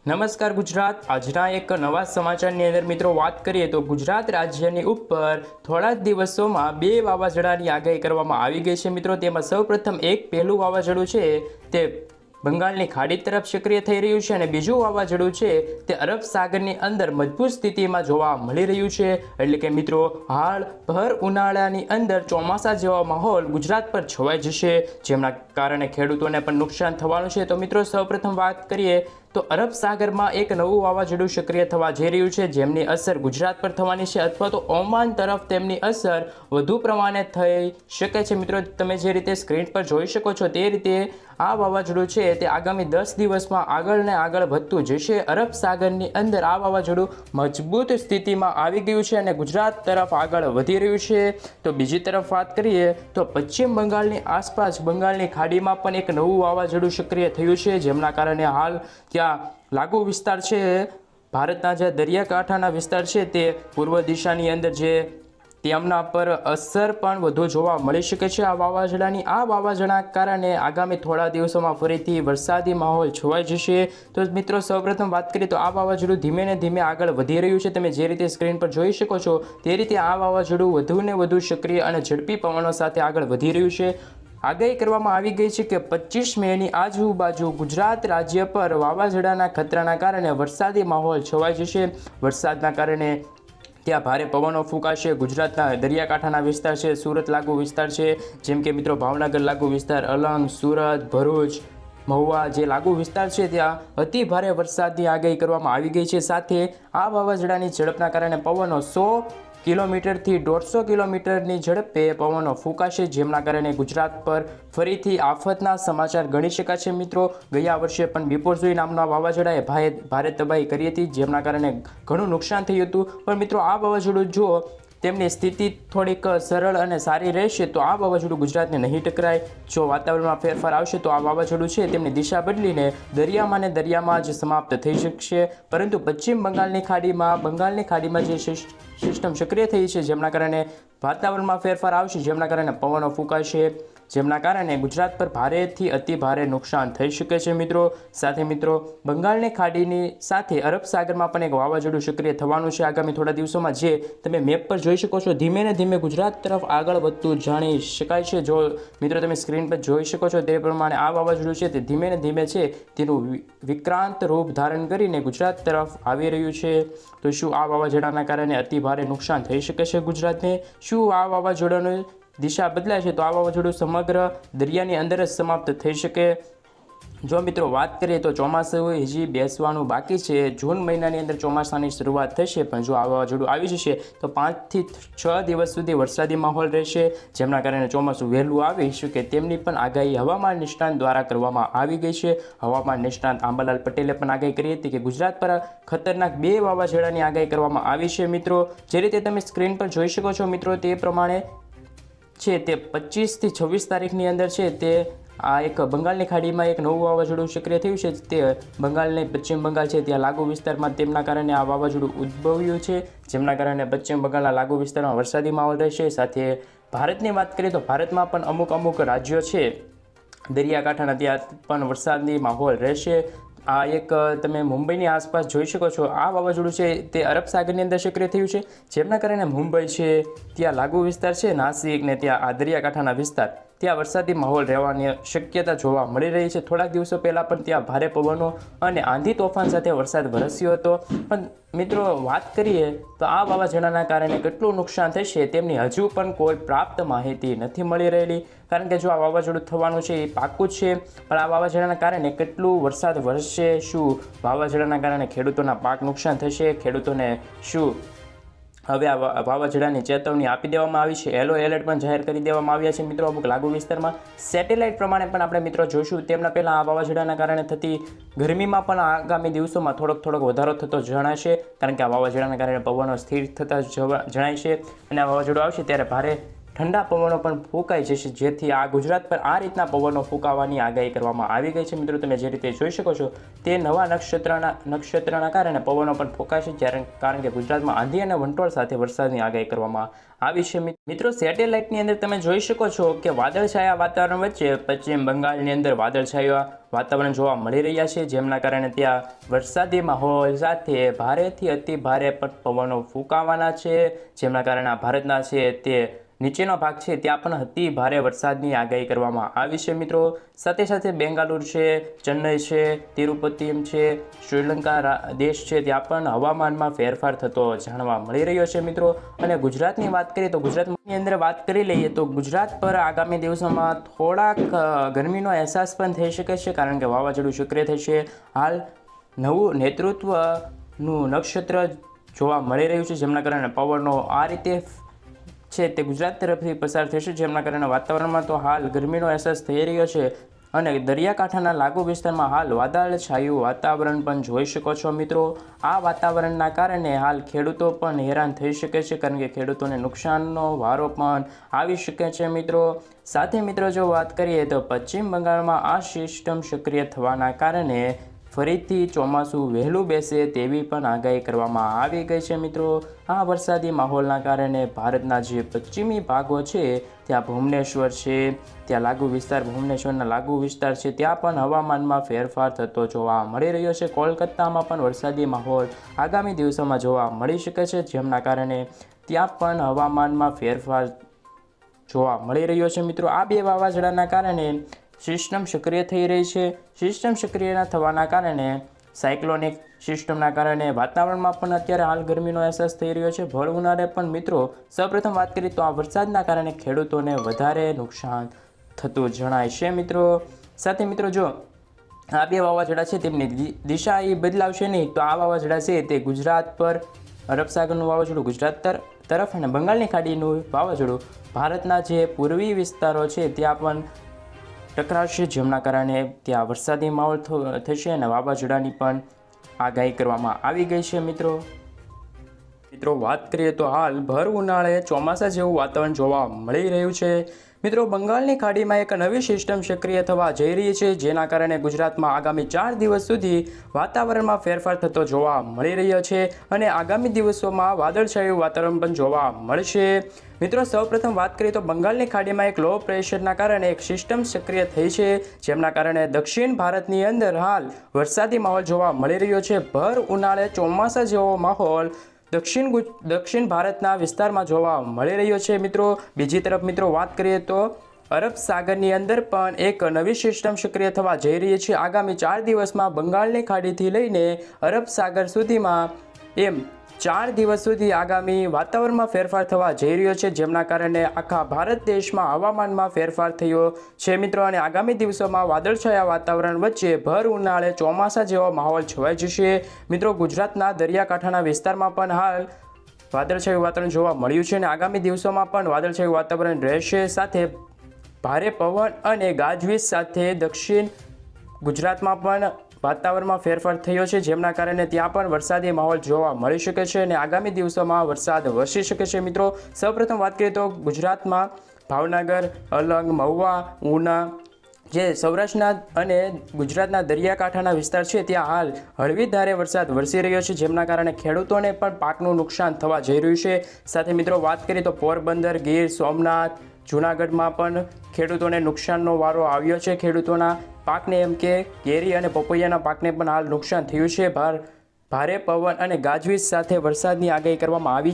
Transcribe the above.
નમસ્કાર ગુજરાત। આજના એક નવા સમાચારની અંદર મિત્રો વાત કરીએ તો ગુજરાત રાજ્યની ઉપર થોડા જ દિવસોમાં બે વાવાઝોડાની આગાહી કરવામાં આવી ગઈ છે મિત્રો। તેમાં સૌપ્રથમ એક પહેલું વાવાઝોડું છે તે બંગાળની ખાડી તરફ સક્રિય થઈ રહ્યું છે અને બીજું વાવાઝોડું છે તે અરબ સાગરની અંદર મજબૂત સ્થિતિમાં જોવા મળી રહ્યું છે। એટલે કે મિત્રો હાલ ભર ઉનાળાની અંદર ચોમાસા જેવો માહોલ ગુજરાત પર છવાઈ જશે, જેમના કારણે ખેડૂતોને પણ નુકસાન થવાનું છે। તો મિત્રો સૌપ્રથમ વાત કરીએ તો અરબ સાગરમાં એક નવું વાવાઝોડું સક્રિય થવા જઈ રહ્યું છે, જેમની અસર ગુજરાત પર થવાની છે અથવા તો ઓમાન તરફ તેમની અસર વધુ પ્રમાણે થઈ શકે છે। મિત્રો તમે જે રીતે સ્ક્રીન પર જોઈ શકો છો તે રીતે આ વાવાઝોડું છે તે આગામી 10 દિવસમાં આગળ ને આગળ વધતું જશે। અરબ સાગરની અંદર આ વાવાઝોડું મજબૂત સ્થિતિમાં આવી ગયું છે અને ગુજરાત તરફ આગળ વધી રહ્યું છે। તો બીજી તરફ વાત કરીએ તો પશ્ચિમ બંગાળની આસપાસ બંગાળની ખાડીમાં પણ એક નવું વાવાઝોડું સક્રિય થયું છે, જેમના કારણે હાલ ત્યાં લાગુ વિસ્તાર છે ભારતના જે દરિયાકાંઠાના વિસ્તાર છે તે પૂર્વ દિશાની અંદર જે તેમના પર અસર પણ વધુ જોવા મળી શકે છે આ વાવાઝોડાની। આ વાવાઝોડા કારણે આગામી થોડા દિવસોમાં ફરીથી વરસાદી માહોલ છવાઈ જશે। તો મિત્રો સૌપ્રથમ વાત કરીએ તો આ વાવાઝોડું ધીમે ને ધીમે આગળ વધી રહ્યું છે। તમે જે રીતે સ્ક્રીન પર જોઈ શકો છો તે રીતે આ વાવાઝોડું વધુ ને વધુ સક્રિય અને ઝડપી પવનો સાથે આગળ વધી રહ્યું છે। આગાહી કરવામાં આવી ગઈ છે કે 25 મેની આજુબાજુ ગુજરાત રાજ્ય પર વાવાઝોડાના ખતરાના કારણે વરસાદી માહોલ છવાઈ જશે। વરસાદના કારણે ત્યાં ભારે પવનો ફૂંકાશે। ગુજરાતના દરિયાકાંઠાના વિસ્તાર છે, સુરત લાગુ વિસ્તાર છે, જેમ કે મિત્રો ભાવનગર લાગુ વિસ્તાર, અલંગ, સુરત, ભરૂચ, મહુવા જે લાગુ વિસ્તાર છે ત્યાં અતિ ભારે વરસાદની આગાહી કરવામાં આવી ગઈ છે। સાથે આ વાવાઝોડાની ઝડપના કારણે પવનો 100 કિલોમીટરથી 150 કિલોમીટરની ઝડપે પવનો ફૂંકાશે, જેમના કારણે ગુજરાત પર ફરીથી આફતના સમાચાર ગણી શકાય છે। મિત્રો ગયા વર્ષે પણ બિપોરજોય નામના વાવાઝોડાએ ભારે તબાહી કરી હતી, જેમના કારણે ઘણું નુકસાન થયું હતું। પણ મિત્રો આ વાવાઝોડું જો તેમની સ્થિતિ થોડીક સરળ અને સારી રહેશે તો આ વાવાઝોડું ગુજરાતને નહીં ટકરાય। જો વાતાવરણમાં ફેરફાર આવશે તો આ વાવાઝોડું છે તેમની દિશા બદલીને દરિયામાં જ સમાપ્ત થઈ શકશે। પરંતુ પશ્ચિમ બંગાળની ખાડીમાં જે સિસ્ટમ સક્રિય થઈ છે, જેમના કારણે વાતાવરણમાં ફેરફાર આવશે, જેમના કારણે પવનો ફૂંકાશે, જેમના કારણે ગુજરાત પર ભારેથી અતિ ભારે નુકસાન થઈ શકે છે। મિત્રો સાથે મિત્રો બંગાળની ખાડીની સાથે અરબ સાગરમાં પણ એક વાવાઝોડું સક્રિય થવાનું છે આગામી થોડા દિવસોમાં, જે તમે મેપ પર જોઈ શકો છો ધીમે ને ધીમે ગુજરાત તરફ આગળ વધતું જાણી શકાય છે। જો મિત્રો તમે સ્ક્રીન પર જોઈ શકો છો તે પ્રમાણે આ વાવાઝોડું છે તે ધીમે ને ધીમે છે તેનું વિક્રાંત રૂપ ધારણ કરીને ગુજરાત તરફ આવી રહ્યું છે। તો શું આ વાવાઝોડાના કારણે અતિ ભારે નુકસાન થઈ શકે છે ગુજરાતને? શું આ વાવાઝોડાનું દિશા બદલાય છે તો આ વાવાઝોડું સમગ્ર દરિયાની અંદર જ સમાપ્ત થઈ શકે? જો મિત્રો વાત કરીએ તો ચોમાસું હજી બેસવાનું બાકી છે। જૂન મહિનાની અંદર ચોમાસાની શરૂઆત થશે, પણ જો આ વાવાઝોડું આવી જશે તો 5 થી 6 દિવસ સુધી વરસાદી માહોલ રહેશે, જેમના કારણે ચોમાસું વહેલું આવી શકે તેમની પણ આગાહી હવામાન નિષ્ણાંત દ્વારા કરવામાં આવી ગઈ છે। હવામાન નિષ્ણાંત આંબાલાલ પટેલે પણ આગાહી કરી હતી કે ગુજરાત પર ખતરનાક બે વાવાઝોડાની આગાહી કરવામાં આવી છે। મિત્રો જે રીતે તમે સ્ક્રીન પર જોઈ શકો છો મિત્રો તે પ્રમાણે છે તે 25 થી 26 તારીખની અંદર છે તે આ એક બંગાળની ખાડીમાં એક નવું વાવાઝોડું સક્રિય થયું છે। તે બંગાળની પશ્ચિમ બંગાળ છે ત્યાં લાગુ વિસ્તારમાં તેમના કારણે આ વાવાઝોડું ઉદ્ભવ્યું છે, જેમના કારણે પશ્ચિમ બંગાળના લાગુ વિસ્તારમાં વરસાદી માહોલ રહેશે। સાથે ભારતની વાત કરીએ તો ભારતમાં પણ અમુક રાજ્યો છે દરિયાકાંઠાના ત્યાં પણ વરસાદની માહોલ રહેશે। આ એક તમે મુંબઈની આસપાસ જોઈ શકો છો આ વાવાઝોડું છે તે અરબ સાગરની અંદર સક્રિય થયું છે, જેમના કારણે મુંબઈ છે ત્યાં લાગુ વિસ્તાર છે, નાસિક ને ત્યાં આ દરિયાકાંઠાના વિસ્તાર ત્યાં વરસાદી માહોલ રહેવાની શક્યતા જોવા મળી રહી છે। થોડાક દિવસો પહેલાં પણ ત્યાં ભારે પવનો અને આંધી તોફાન સાથે વરસાદ વરસ્યો હતો। પણ મિત્રો વાત કરીએ તો આ વાવાઝોડાના કારણે કેટલું નુકસાન થશે તેમની હજુ પણ કોઈ પ્રાપ્ત માહિતી નથી મળી રહેલી, કારણ કે જો આ વાવાઝોડું થવાનું છે એ પાક્કું જ છે, પણ આ વાવાઝોડાના કારણે કેટલું વરસાદ વરસશે, શું વાવાઝોડાના કારણે ખેડૂતોના પાક નુકસાન થશે, ખેડૂતોને શું હવે આ વાવાઝોડાની ચેતવણી આપી દેવામાં આવી છે, યલો એલર્ટ પણ જાહેર કરી દેવામાં આવ્યા છે મિત્રો અમુક લાગુ વિસ્તારમાં। સેટેલાઇટ પ્રમાણે પણ આપણે મિત્રો જોઈશું તેમના પહેલાં આ વાવાઝોડાના કારણે થતી ગરમીમાં પણ આગામી દિવસોમાં થોડોક વધારો થતો જણાશે, કારણ કે આ વાવાઝોડાના કારણે પવનો સ્થિર થતા જણાય છે અને આ વાવાઝોડું આવશે ત્યારે ભારે ઠંડા પવનો પણ ફૂંકાઈ જશે, જેથી આ ગુજરાત પર આ રીતના પવનો ફૂંકાવાની આગાહી કરવામાં આવી ગઈ છે મિત્રો. તમે જે રીતે જોઈ શકો છો તે નવા નક્ષત્રના કારણે પવનો પણ ફૂંકાશે, કારણ કે ગુજરાતમાં આંધી અને વંટોળ સાથે વરસાદની આગાહી કરવામાં આવી છે મિત્રો. સેટેલાઇટની અંદર તમે જોઈ શકો છો કે વાદળછાયા વાતાવરણ વચ્ચે પશ્ચિમ બંગાળની અંદર વાદળછાયા વાતાવરણ જોવા મળી રહ્યા છે, જેમના કારણે ત્યાં વરસાદી માહોલ સાથે ભારેથી અતિ ભારે પણ પવનો ફૂંકાવાના છે, જેમના કારણે આ ભારતના છે તે નીચેનો ભાગ છે ત્યાં પણ અતિ ભારે વરસાદની આગાહી કરવામાં આવી છે મિત્રો. સાથે સાથે બેંગાલુર છે, ચેન્નઈ છે, તિરુપતિમ છે, શ્રીલંકા દેશ છે ત્યાં પણ હવામાનમાં ફેરફાર થતો જાણવા મળી રહ્યો છે મિત્રો. અને ગુજરાતની વાત કરીએ તો ગુજરાતની અંદર વાત કરી લઈએ તો ગુજરાત પર આગામી દિવસોમાં થોડાક ગરમીનો અહેસાસ પણ થઈ શકે છે, કારણ કે વાવાઝોડું સક્રિય થશે. હાલ નવું નેતૃત્વનું નક્ષત્ર જોવા મળી રહ્યું છે, જેમના કારણે પવનો આ રીતે છે તે ગુજરાત તરફથી પસાર થશે, જેમના કારણે વાતાવરણમાં તો હાલ ગરમીનો અહેસાસ થઈ રહ્યો છે. અને દરિયાકાંઠાના લાગુ વિસ્તારમાં હાલ વાદળછાયું વાતાવરણ પણ જોઈ શકો છો મિત્રો. આ વાતાવરણના કારણે હાલ ખેડૂતો પણ હેરાન થઈ શકે છે, કારણ કે ખેડૂતોને નુકસાનનો વારો પણ આવી શકે છે મિત્રો. સાથે મિત્રો જો વાત કરીએ તો પશ્ચિમ બંગાળમાં આ સિસ્ટમ સક્રિય થવાના કારણે ફરીથી ચોમાસું વહેલું બેસે તેવી પણ આગાહી કરવામાં આવી ગઈ છે મિત્રો. આ વરસાદી માહોલના કારણે ભારતના જે પશ્ચિમી ભાગો છે ત્યાં ભુવનેશ્વર છે, ત્યાં ભુવનેશ્વરના લાગુ વિસ્તાર છે ત્યાં પણ હવામાનમાં ફેરફાર થતો જોવા મળી રહ્યો છે. કોલકાતામાં પણ વરસાદી માહોલ આગામી દિવસોમાં જોવા મળી શકે છે, જેમના કારણે ત્યાં પણ હવામાનમાં ફેરફાર જોવા મળી રહ્યો છે મિત્રો. આ બે વાવાઝોડાના કારણે સિસ્ટમ સક્રિય થઈ રહી છે. સિસ્ટમ સક્રિય થવાના કારણે સાયક્લોનિક સિસ્ટમના કારણે વાતાવરણમાં પણ અત્યારે હાલ ગરમીનો અહેસાસ થઈ રહ્યો છે. ભર ઉનાળે પણ મિત્રો સૌપ્રથમ વાત કરીએ તો આ વરસાદના કારણે ખેડૂતોને વધારે નુકસાન થતું જણાય છે મિત્રો. સાથે મિત્રો જો આ બે વાવાઝોડા છે તેમની દિશા એ બદલાવશે નહીં, તો આ વાવાઝોડા છે તે ગુજરાત પર અરબ સાગરનું વાવાઝોડું ગુજરાત તરફ અને બંગાળની ખાડીનું વાવાઝોડું ભારતના જે પૂર્વી વિસ્તારો છે ત્યાં પણ ટકરાશે, જેમના કારણે ત્યાં વરસાદી માહોલ થશે અને વાવાઝોડાની પણ આગાહી કરવામાં આવી ગઈ છે મિત્રો. વાત કરીએ તો હાલ ભર ઉનાળે ચોમાસા જેવું વાતાવરણ જોવા મળી રહ્યું છે મિત્રો. બંગાળની ખાડીમાં એક નવી સિસ્ટમ સક્રિય થવા જઈ રહી છે, જેના કારણે ગુજરાતમાં આગામી 4 દિવસ સુધી વાતાવરણમાં ફેરફાર થતો જોવા મળી રહ્યો છે અને આગામી દિવસોમાં વાદળછાયું વાતાવરણ પણ જોવા મળશે મિત્રો. સૌપ્રથમ વાત કરીએ તો બંગાળની ખાડીમાં એક લો પ્રેશરના કારણે એક સિસ્ટમ સક્રિય થઈ છે, જેમના કારણે દક્ષિણ ભારતની અંદર હાલ વરસાદી માહોલ જોવા મળી રહ્યો છે. ભર ઉનાળે ચોમાસા જેવો માહોલ દક્ષિણ ભારતના વિસ્તારમાં જોવા મળી રહ્યો છે મિત્રો. બીજી તરફ મિત્રો વાત કરીએ તો અરબ સાગરની અંદર પણ એક નવી સિસ્ટમ સક્રિય થવા જઈ રહી છે. આગામી 4 દિવસમાં બંગાળની ખાડીથી લઈને અરબ સાગર સુધીમાં એમ 4 દિવસ સુધી આગામી વાતાવરણમાં ફેરફાર થવા જઈ રહ્યો છે, જેમના કારણે આખા ભારત દેશમાં હવામાનમાં ફેરફાર થયો છે મિત્રો. અને આગામી દિવસોમાં વાદળછાયા વાતાવરણ વચ્ચે ભર ઉનાળે ચોમાસા જેવો માહોલ છવાઈ જશે મિત્રો. ગુજરાતના દરિયાકાંઠાના વિસ્તારમાં પણ હાલ વાદળછાયું વાતાવરણ જોવા મળ્યું છે અને આગામી દિવસોમાં પણ વાદળછાયું વાતાવરણ રહેશે. સાથે ભારે પવન અને ગાજવીજ સાથે દક્ષિણ ગુજરાતમાં પણ વાતાવરણમાં ફેરફાર થયો છે, જેમના કારણે ત્યાં પણ વરસાદી માહોલ જોવા મળી શકે છે અને આગામી દિવસોમાં વરસાદ વરસી શકે છે મિત્રો. સૌપ્રથમ વાત કરીએ તો ગુજરાતમાં ભાવનગર, અલંગ, મહુવા, ઉના જે સૌરાષ્ટ્રના અને ગુજરાતના દરિયાકાંઠાના વિસ્તાર છે ત્યાં હાલ હળવી ધારે વરસાદ વરસી રહ્યો છે, જેમના કારણે ખેડૂતોને પણ પાકનું નુકસાન થવા જઈ રહ્યું છે. સાથે મિત્રો વાત કરીએ તો પોરબંદર, ગીર સોમનાથ, જૂનાગઢમાં પણ ખેડૂતોને નુકસાનનો વારો આવ્યો છે. ખેડૂતોના પાકને એમ કે કેરી અને પપૈયાના પાકને પણ હાલ નુકસાન થયું છે. ભારે પવન અને ગાજવીજ સાથે વરસાદની આગાહી કરવામાં આવી છે.